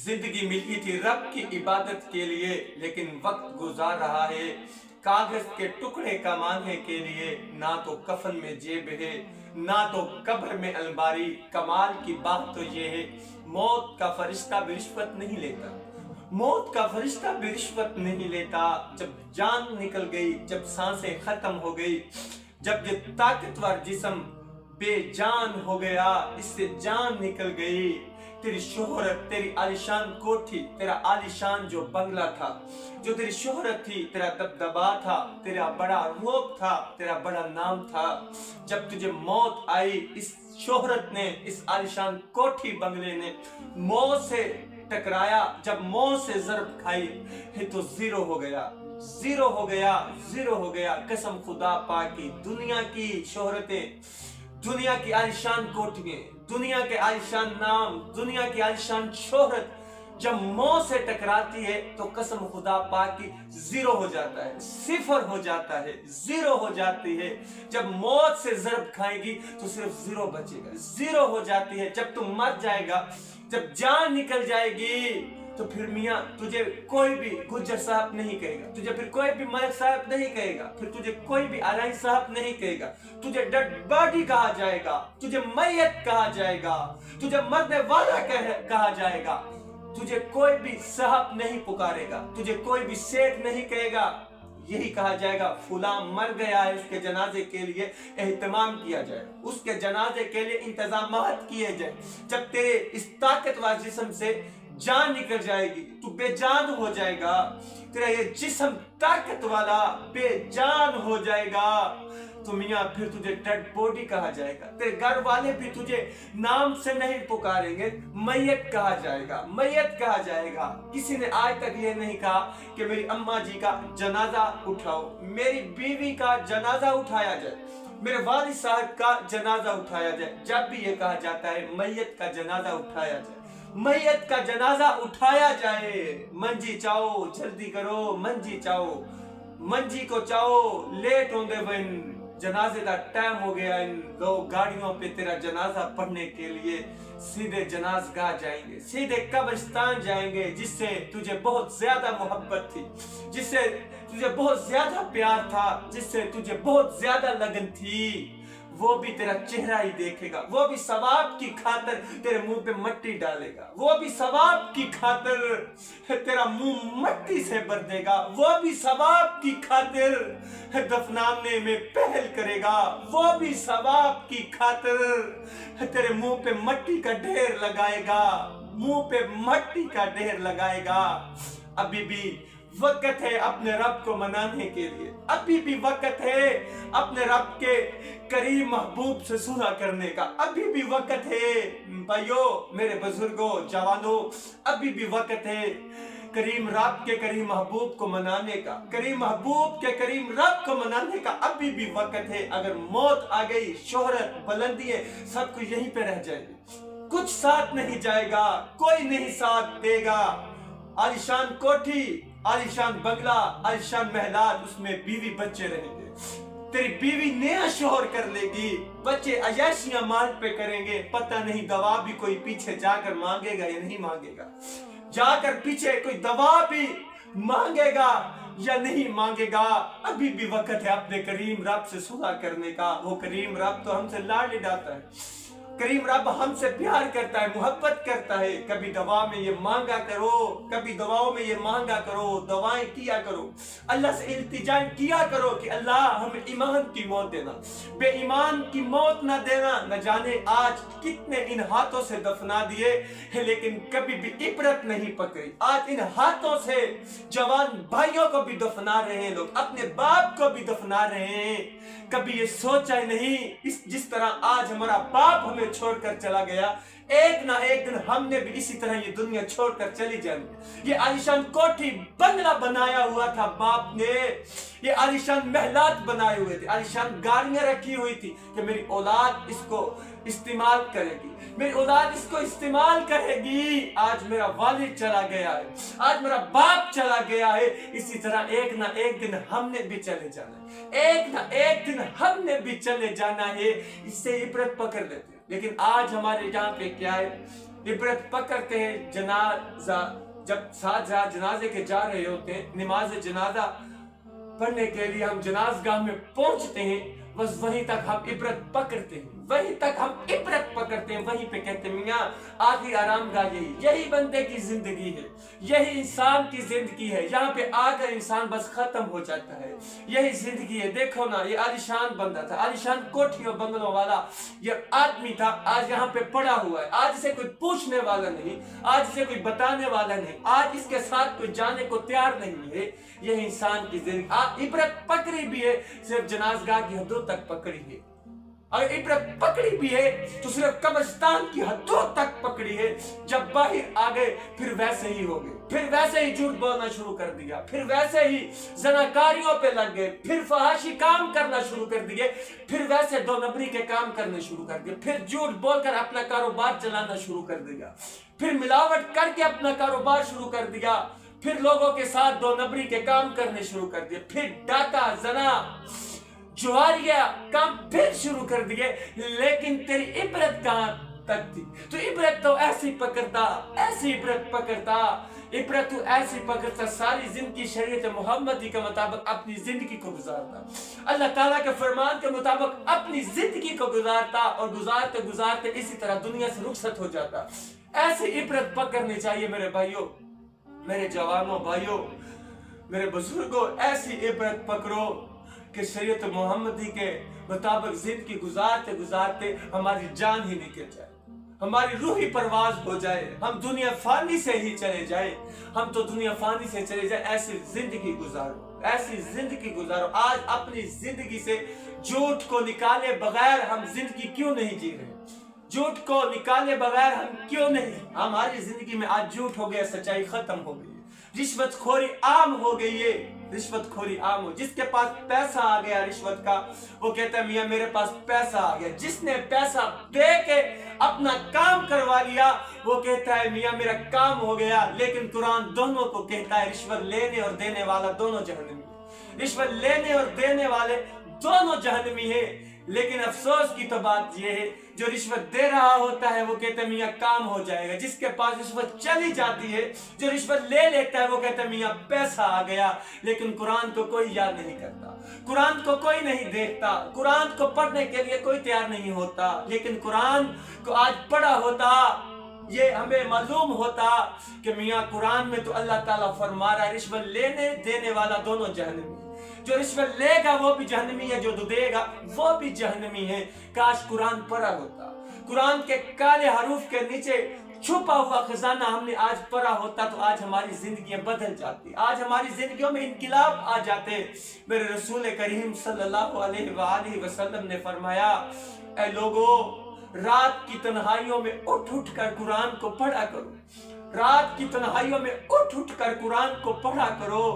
زندگی ملی تھی رب کی عبادت کے لیے، لیکن وقت گزار رہا ہے کاغذ کے ٹکڑے کمانے کے لیے۔ نہ تو کفن میں جیب ہے، نہ تو قبر میں الماری۔ کمال کی بات تو یہ ہے، موت کا فرشتہ بھی رشوت نہیں لیتا، موت کا فرشتہ بھی رشوت نہیں لیتا۔ جب جان نکل گئی، جب سانسیں ختم ہو گئی، جب یہ طاقتور جسم بے جان ہو گیا، اس سے جان نکل گئی، تیری شہرت، تیری عالیشان کوٹھی، تیرا عالیشان جو بنگلہ تھا، جو تیری شہرت تھی، تیرا دبدبا تھا، تیرا بڑا روب تھا، تیرا بڑا نام تھا، جب تجھے موت آئی، اس شہرت نے، اس عالیشان کوٹھی بنگلے نے موت سے ٹکرایا، جب موت سے ضرب کھائی ہے تو زیرو ہو گیا، زیرو ہو گیا، زیرو ہو گیا۔ قسم خدا پاک کی، دنیا کی شہرتیں، دنیا کی عالیشان کوٹھیاں، دنیا کے عالیشان نام، دنیا کی عالیشان شہرت جب موت سے ٹکراتی ہے تو قسم خدا پاک کی زیرو ہو جاتا ہے، صفر ہو جاتا ہے، زیرو ہو جاتی ہے۔ جب موت سے ضرب کھائے گی تو صرف زیرو بچے گا، زیرو ہو جاتی ہے۔ جب تم مر جائے گا، جب جان نکل جائے گی تو پھر میاں تجھے کوئی بھی گجر صاحب نہیں کہے گا، تجھے پھر کوئی بھی ملک صاحب نہیں کہے گا، پھر تجھے کوئی بھی علائن صاحب نہیں کہے گا، تجھے ڈیڈ باڈی کہا جائے گا، تجھے میت کہا جائے گا، تجھے مرنے والا کہا جائے گا، تجھے کوئی بھی صاحب نہیں پکارے گا، تجھے کوئی بھی سیٹ نہیں کہے گا۔ یہی کہا جائے گا فلاں مر گیا ہے، اس کے جنازے کے لیے اہتمام کیا جائے، اس کے جنازے کے لیے انتظامات کیے جائے۔ جب تیرے اس طاقتور جسم سے جان نکل جائے گی تو بے جان ہو جائے گا، تیرا یہ جسم طاقت والا بے جان ہو جائے گا تو میاں پھر تجھے ڈیڈ باڈی کہا جائے گا۔ تیرے گھر والے بھی تجھے نام سے نہیں پکاریں گے، میت کہا جائے گا، میت کہا جائے گا۔ کسی نے آج تک یہ نہیں کہا کہ میری اماں جی کا جنازہ اٹھاؤ، میری بیوی کا جنازہ اٹھایا جائے، میرے والد صاحب کا جنازہ اٹھایا جائے۔ جب بھی یہ کہا جاتا ہے میت کا جنازہ اٹھایا جائے، میت کا جنازہ اٹھایا جائے۔ منجی چاہو جلدی کرو، منجی چاہو، منجی کو چاہو، لیٹ ہوں دے بن، جنازے دا ٹائم ہو گیا۔ ان لوگ گاڑیوں پہ تیرا جنازہ پڑھنے کے لیے سیدھے جنازگاہ جائیں گے، سیدھے قبرستان جائیں گے، جس سے تجھے بہت زیادہ محبت تھی، جس سے تجھے بہت زیادہ پیار تھا، جس سے تجھے بہت زیادہ لگن تھی، وہ بھی تیرا چہرہ ہی دیکھے گا، وہ بھی ثواب کی خاطر تیرے منہ پہ مٹی ڈالے گا، وہ بھی ثواب کی خاطر تیرا منہ مٹی سے بھر دے گا، وہ بھی ثواب کی خاطر دفنانے میں پہل کرے گا، وہ بھی ثواب کی خاطر تیرے منہ پہ مٹی کا ڈھیر لگائے گا، منہ پہ مٹی کا ڈھیر لگائے گا۔ ابھی بھی وقت ہے اپنے رب کو منانے کے لیے، ابھی بھی وقت ہے اپنے رب کے کریم محبوب سے صلح کرنے کا، ابھی بھی وقت ہے بھائیو، میرے بزرگوں، جوانوں، ابھی بھی وقت ہے کریم رب کے کریم محبوب کو منانے کا، کریم محبوب کے کریم رب کو منانے کا ابھی بھی وقت ہے۔ اگر موت آ گئی، شہرت، بلندی ہے، سب کچھ یہیں پہ رہ جائے گی، کچھ ساتھ نہیں جائے گا، کوئی نہیں ساتھ دے گا۔ عالیشان کوٹھی، عالیشان بنگلہ، عالیشان محلات، اس میں بیوی بچے رہیں گے، تیری بیوی نیا شوہر کر لے گی، بچے عیاشیاں مال پہ کریں گے، پتہ نہیں دوا بھی کوئی پیچھے جا کر مانگے گا یا نہیں مانگے گا، جا کر پیچھے کوئی دوا بھی مانگے گا یا نہیں مانگے گا۔ ابھی بھی وقت ہے اپنے کریم رب سے صلح کرنے کا۔ وہ کریم رب تو ہم سے لاڈ ڈالتا ہے، کریم رب ہم سے پیار کرتا ہے، محبت کرتا ہے۔ کبھی دعا میں یہ مانگا کرو، کبھی دعاؤں میں یہ مانگا کرو، دعائیں کیا کرو، اللہ سے التجا کیا کرو کہ اللہ ہمیں ایمان کی موت دینا، بے ایمان کی موت نہ دینا۔ نہ جانے آج کتنے ان ہاتھوں سے دفنا دیے ہیں لیکن کبھی بھی عبرت نہیں پکڑی۔ آج ان ہاتھوں سے جوان بھائیوں کو بھی دفنا رہے ہیں لوگ، اپنے باپ کو بھی دفنا رہے ہیں۔ کبھی یہ سوچا ہی نہیں، جس طرح آج ہمارا باپ ہمیں چھوڑ کر چلا گیا، ایک نہ ایک دن ہم نے بھی اسی طرح یہ دنیا چھوڑ کر چلی جانی۔ یہ عالیشان کوٹھی بنگلہ بنایا ہوا تھا باپ نے، یہ عالیشان محلات بنائے ہوئے تھے، عالیشان گاڑیاں رکھی ہوئی تھی کہ میری اولاد اس کو استعمال کرے گی، میری اولاد اس کو استعمال کرے گی۔ آج میرا والد چلا گیا ہے، آج میرا باپ چلا گیا ہے، اسی طرح ایک نہ ایک دن ہم نے بھی چلے جانا ہے، ایک نہ ایک دن ہم نے بھی چلے جانا ہے۔ اس سے عبرت پکڑ لیتے ہیں۔ لیکن آج ہمارے یہاں پہ کیا ہے، عبرت پکڑتے ہیں جنازہ جب ساتھ جنازے کے جا رہے ہوتے ہیں، نماز جنازہ پڑھنے کے لیے ہم جنازگاہ میں پہنچتے ہیں، بس وہیں تک ہم عبرت پکڑتے ہیں، وہیں تک ہم عبرت پکڑتے ہیں، وہیں پہ کہتے ہیں میاں آخری آرام گاہ یہی بندے کی زندگی ہے، یہی انسان کی زندگی ہے، یہاں پہ آ کر انسان بس ختم ہو جاتا ہے، یہی زندگی ہے۔ دیکھو نا، یہ عالیشان بندہ تھا، عالیشان کوٹھیوں بنگلوں والا یہ آدمی تھا، آج یہاں پہ پڑا ہوا ہے، آج اسے کوئی پوچھنے والا نہیں، آج اسے کوئی بتانے والا نہیں، آج اس کے ساتھ کوئی جانے کو تیار نہیں ہے۔ یہ انسان کی زندگی عبرت پکڑی بھی ہے، صرف جنازگاہ کی حدوں تک پکڑی ہے، اگر عبرت پکڑی بھی ہے تو صرف قبرستان کی حدوں تک پکڑی ہے۔ جب باہر آ گئے پھر ویسے ہی ہو گئے، پھر ویسے ہی جھوٹ بولنا شروع کر دیا، پھر ویسے ہی زناکاریوں پہ لگ گئے، پھر فحاشی کام کرنا شروع کر دیے، پھر ویسے دو نمبری کے کام کرنے شروع کر دیے، پھر جھوٹ بول کر اپنا کاروبار چلانا شروع کر دیا، پھر ملاوٹ کر کے اپنا کاروبار شروع کر دیا، پھر لوگوں کے ساتھ دو نمبری کے کام کرنے شروع کر دیے، پھر ڈاکہ زنا جواریا کام پھر شروع کر دیے۔ لیکن تیری عبرت کہاں تک تھی؟ تو عبرت تو ایسی پکڑتا، ایسی عبرت پکڑتا، عبرت تو ایسی پکڑتا، ساری زندگی شریعت محمدی کے مطابق اپنی زندگی کو گزارتا، اللہ تعالیٰ کے فرمان کے مطابق اپنی زندگی کو گزارتا، اور گزارتے گزارتے اسی طرح دنیا سے رخصت ہو جاتا۔ ایسی عبرت پکڑنی چاہیے میرے بھائیوں، میرے جوانوں بھائیوں، میرے بزرگوں، ایسی عبرت پکڑو کہ شریعت محمدی کے مطابق زندگی گزارتے گزارتے ہماری جان ہی نکل جائے، ہماری روحی پرواز ہو جائے، ہم دنیا فانی سے ہی چلے جائیں، ہم تو دنیا فانی سے چلے جائیں۔ ایسی زندگی گزارو، ایسی زندگی گزارو۔ آج اپنی زندگی سے جھوٹ کو نکالے بغیر ہم زندگی کیوں نہیں جی رہے؟ جھوٹ کو نکالے بغیر ہم کیوں نہیں؟ ہماری زندگی میں آج جھوٹ ہو گیا، سچائی ختم ہو گئی، رشوت خوری عام ہو گئی ہے، رشوت خوری عام ہو۔ جس کے پاس پیسہ آ گیا رشوت کا، وہ کہتا ہے میاں میرے پاس پیسہ آ گیا۔ جس نے پیسہ دے کے اپنا کام کروا لیا، وہ کہتا ہے میاں میرا کام ہو گیا۔ لیکن قرآن دونوں کو کہتا ہے رشوت لینے اور دینے والا دونوں جہنمی ہیں، رشوت لینے اور دینے والے دونوں جہنمی ہیں۔ لیکن افسوس کی تو بات یہ ہے، جو رشوت دے رہا ہوتا ہے وہ کہتا ہے میاں کام ہو جائے گا، جس کے پاس رشوت چلی جاتی ہے، جو رشوت لے لیتا ہے وہ کہتا ہے میاں پیسہ آ گیا۔ لیکن قرآن کو کوئی یاد نہیں کرتا، قرآن کو کوئی نہیں دیکھتا، قرآن کو پڑھنے کے لیے کوئی تیار نہیں ہوتا۔ لیکن قرآن کو آج پڑھا ہوتا، یہ ہمیں معلوم ہوتا کہ میاں قرآن میں تو اللہ تعالیٰ فرما رہا ہے رشوت لینے دینے والا دونوں جہنمی ہے، جو رشوت لے گا وہ بھی جہنمی ہے، جو دے گا وہ بھی جہنمی ہے۔ کاش قرآن پڑھا ہوتا، قرآن کے کالے حروف کے نیچے چھپا ہوا خزانہ ہم نے آج پڑھا ہوتا تو آج ہماری زندگیاں بدل جاتی، آج ہماری زندگیوں میں انقلاب آ جاتے۔ میرے رسول کریم صلی اللہ علیہ وآلہ وسلم نے فرمایا، اے لوگو، رات کی تنہائیوں میں اٹھ اٹھ کر قرآن کو پڑھا کرو، رات کی تنہائیوں میں اٹھ اٹھ کر قرآن کو پڑھا کرو،